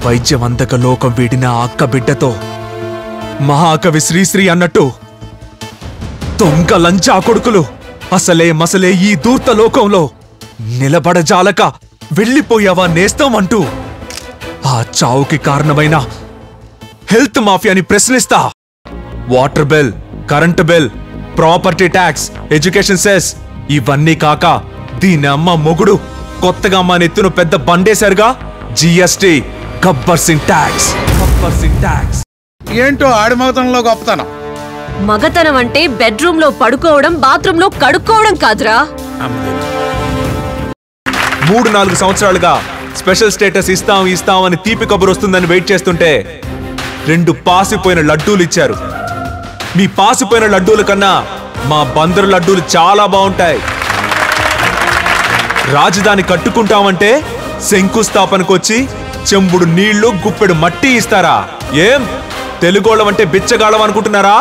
వైద్యవంతక లోకం వీడిన అక్క బిడ్డతో మహాకవి శ్రీశ్రీ అన్నట్టు దొంగ లంచా కొడుకులు అసలే మసలే ఈ దూర్త లోకంలో నిలబడజాలక వెళ్ళిపోయావా నేస్తామంటూ ఆ చావుకి కారణమైన హెల్త్ మాఫియాని ప్రశ్నిస్తా. Water bill, current bill, property tax, education cess ఇవన్నీ కాక దీని అమ్మ మొగుడు కొత్తగా మా నెత్తును పెద్ద బండేశారుగా జిఎస్టీ, గబ్బర్ సింగ్ ట్యాక్స్. ఏంటో ఆడి మగతనంలో గొప్పతనం. మగతనం అంటే బెడ్రూమ్ లో పడుకోవడం, బాత్రూమ్ లో కడుక్కోవడం కాదురా. 3-4 సంవత్సరాలుగా స్పెషల్ స్టేటస్ ఇస్తాం అని తీపి కబురు వస్తుందని వెయిట్ చేస్తుంటే 2 పాసిపోయిన లడ్డూలు ఇచ్చారు. మీ పాసిపోయిన లడ్డూల కన్నా మా బందరు లడ్డూలు చాలా బాగుంటాయి. రాజధాని కట్టుకుంటామంటే శంకుస్థాపనకొచ్చి చెంబుడు నీళ్లు, గుప్పెడు మట్టి ఇస్తారా? ఏం తెలుగోళ్ళం అంటే బిచ్చగాళ్ళం అనుకుంటున్నారా?